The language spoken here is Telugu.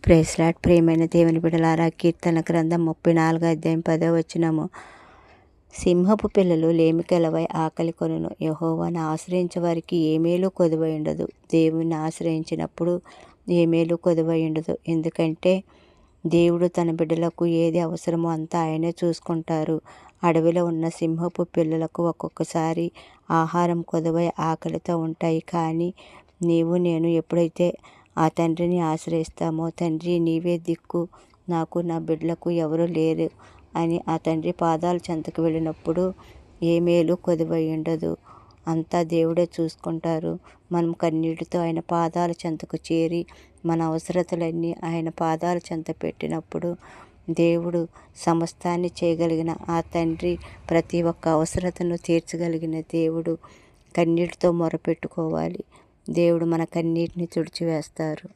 Praise lord. ప్రియమైన దేవుని బిడ్డలారా, కీర్తన గ్రంథం 34 అధ్యాయం 10వ వచనము. సింహపు పిల్లలు లేమి గలవై ఆకలి కొనును, యెహోవాను ఆశ్రయించే వారికి ఏ మేలు కొదువై ఉండదు. దేవుణ్ణి ఆశ్రయించినప్పుడు ఏ మేలు కొదువై ఉండదు. ఎందుకంటే దేవుడు తన బిడ్డలకు ఏది అవసరమో అంతా ఆయనే చూసుకుంటారు. అడవిలో ఉన్న సింహపు పిల్లలకు ఒక్కొక్కసారి ఆహారం కొదువై ఆకలితో ఉంటాయి. కానీ నీవు నేను ఎప్పుడైతే ఆ తండ్రిని ఆశ్రయిస్తామో, తండ్రి నీవే దిక్కు, నాకు నా బిడ్డలకు ఎవరు లేరు అని ఆ తండ్రి పాదాల చెంతకు వెళ్ళినప్పుడు ఏ మేలు కొదువై ఉండదు. అంతా దేవుడే చూసుకుంటారు. మనం కన్నీటితో ఆయన పాదాల చెంతకు చేరి మన అవసరతలన్నీ ఆయన పాదాల చెంత పెట్టినప్పుడు దేవుడు సమస్తాన్ని చేయగలిగిన ఆ తండ్రి, ప్రతి ఒక్క అవసరతను తీర్చగలిగిన దేవుడు, కన్నీటితో మొరపెట్టుకోవాలి. దేవుడు మన కన్నీటిని తుడిచివేస్తారు.